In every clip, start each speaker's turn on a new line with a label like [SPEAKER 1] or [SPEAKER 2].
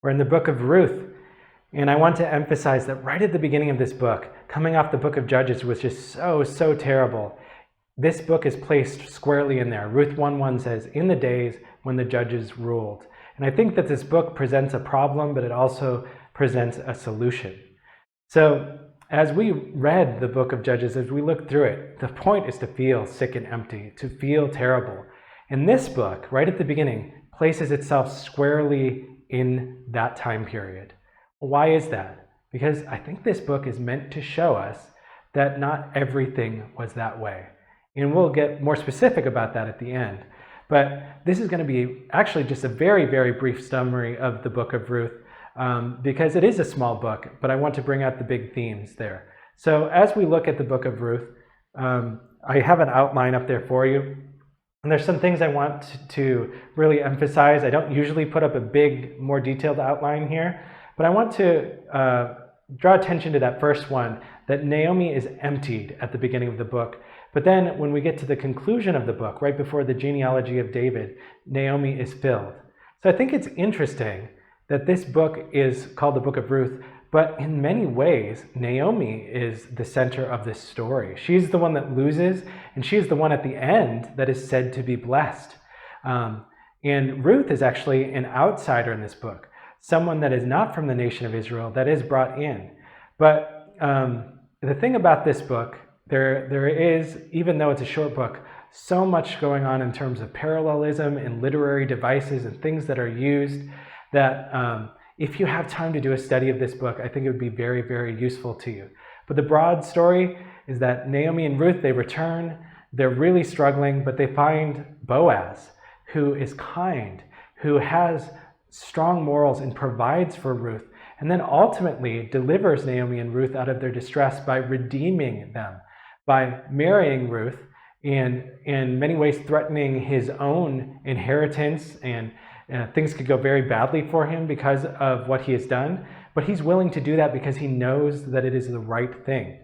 [SPEAKER 1] We're in the book of Ruth, and I want to emphasize that right at the beginning of this book, coming off the book of Judges was just so terrible. This book is placed squarely in there. Ruth 1:1 says, "In the days when the judges ruled." And I think that this book presents a problem, but it also presents a solution. So as we read the book of Judges, as we look through it, the point is to feel sick and empty, to feel terrible. And this book, right at the beginning, places itself squarely in that time period. Why is that? Because I think this book is meant to show us that not everything was that way. And we'll get more specific about that at the end. But this is going to be actually just a very brief summary of the book of Ruth, because it is a small book, but I want to bring out the big themes there. So as we look at the book of Ruth, I have an outline up there for you. And there's some things I want to really emphasize. I don't usually put up a big, more detailed outline here, but I want to draw attention to that first one, that Naomi is emptied at the beginning of the book. But then when we get to the conclusion of the book, right before the genealogy of David, Naomi is filled. So I think it's interesting that this book is called the book of Ruth, but in many ways, Naomi is the center of this story. She's the one that loses, and she's the one at the end that is said to be blessed. And Ruth is actually an outsider in this book, someone that is not from the nation of Israel, that is brought in. But the thing about this book, there is, even though it's a short book, so much going on in terms of parallelism and literary devices and things that are used that if you have time to do a study of this book, I think it would be very useful to you. But the broad story is that Naomi and Ruth, they return, they're really struggling, but they find Boaz, who is kind, who has strong morals and provides for Ruth, and then ultimately delivers Naomi and Ruth out of their distress by redeeming them, by marrying Ruth, and in many ways threatening his own inheritance, and things could go very badly for him because of what he has done, but he's willing to do that because he knows that it is the right thing.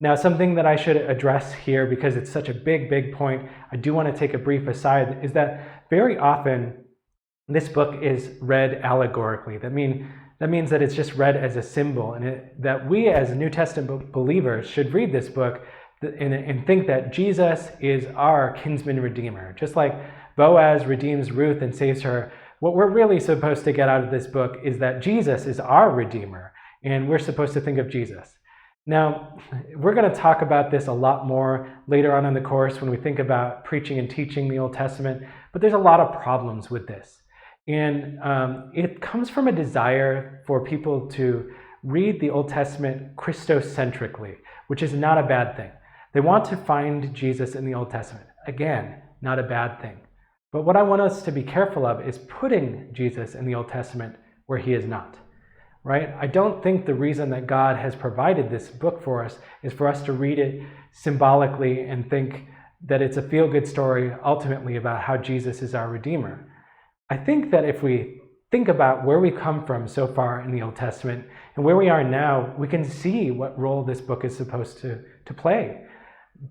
[SPEAKER 1] Now, something that I should address here, because it's such a big point, I do want to take a brief aside, is that very often this book is read allegorically. That means that it's just read as a symbol, and that we as New Testament believers should read this book and think that Jesus is our kinsman redeemer. Just like Boaz redeems Ruth and saves her, what we're really supposed to get out of this book is that Jesus is our redeemer, and we're supposed to think of Jesus. Now, we're going to talk about this a lot more later on in the course when we think about preaching and teaching the Old Testament, but there's a lot of problems with this. And it comes from a desire for people to read the Old Testament Christocentrically, which is not a bad thing. They want to find Jesus in the Old Testament. Again, not a bad thing. But what I want us to be careful of is putting Jesus in the Old Testament where he is not, right? I don't think the reason that God has provided this book for us is for us to read it symbolically and think that it's a feel-good story ultimately about how Jesus is our Redeemer. I think that if we think about where we come from so far in the Old Testament and where we are now, we can see what role this book is supposed to play.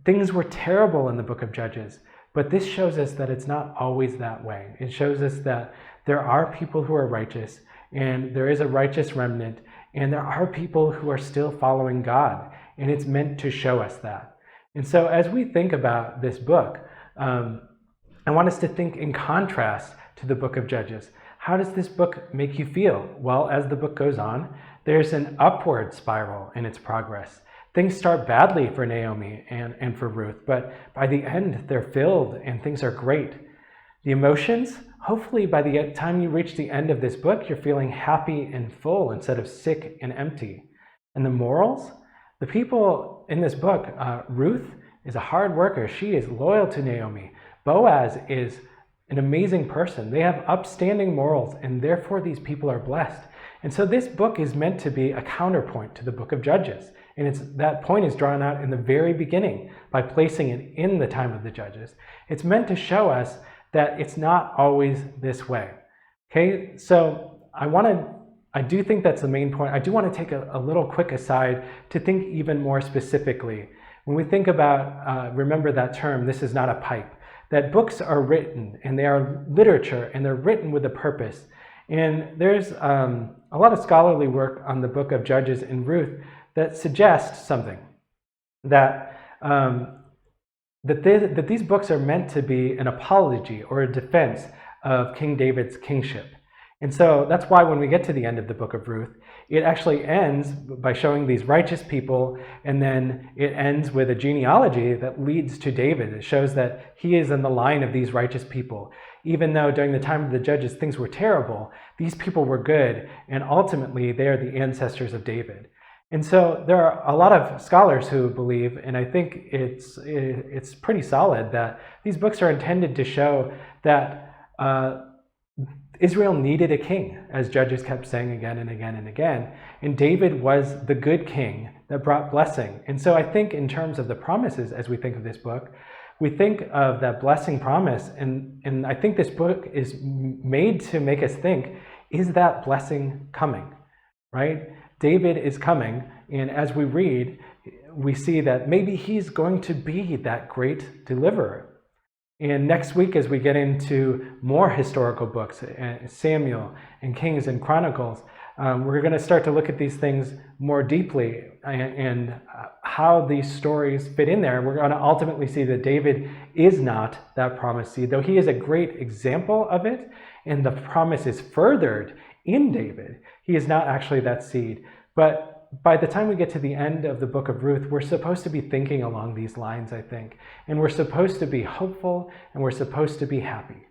[SPEAKER 1] Things were terrible in the book of Judges, but this shows us that it's not always that way. It shows us that there are people who are righteous, and there is a righteous remnant, and there are people who are still following God, and it's meant to show us that. And so as we think about this book, I want us to think in contrast to the book of Judges. How does this book make you feel? Well, as the book goes on, there's an upward spiral in its progress. Things start badly for Naomi and for Ruth, but by the end, they're filled and things are great. The emotions, hopefully by the time you reach the end of this book, you're feeling happy and full instead of sick and empty. And the morals, the people in this book, Ruth is a hard worker. She is loyal to Naomi. Boaz is an amazing person. They have upstanding morals, and therefore these people are blessed. And so this book is meant to be a counterpoint to the book of Judges. And that point is drawn out in the very beginning by placing it in the time of the Judges. It's meant to show us that it's not always this way. Okay, so I do think that's the main point. I do want to take a little quick aside to think even more specifically. When we think about, remember that term, this is not a pipe, that books are written and they are literature and they're written with a purpose. And there's a lot of scholarly work on the book of Judges and Ruth that suggests something, that that these books are meant to be an apology or a defense of King David's kingship. And so that's why when we get to the end of the book of Ruth, it actually ends by showing these righteous people, and then it ends with a genealogy that leads to David. It shows that he is in the line of these righteous people. Even though during the time of the judges things were terrible, these people were good, and ultimately they are the ancestors of David. And so there are a lot of scholars who believe, and I think it's pretty solid, that these books are intended to show that Israel needed a king, as Judges kept saying again and again and again. And David was the good king that brought blessing. And so I think in terms of the promises, as we think of this book, we think of that blessing promise. And I think this book is made to make us think, is that blessing coming, right? David is coming. And as we read, we see that maybe he's going to be that great deliverer. And next week, as we get into more historical books, Samuel and Kings and Chronicles, we're going to start to look at these things more deeply and how these stories fit in there. We're going to ultimately see that David is not that promised seed, though he is a great example of it, and the promise is furthered in David. He is not actually that seed. But by the time we get to the end of the book of Ruth, we're supposed to be thinking along these lines, I think. And we're supposed to be hopeful, and we're supposed to be happy.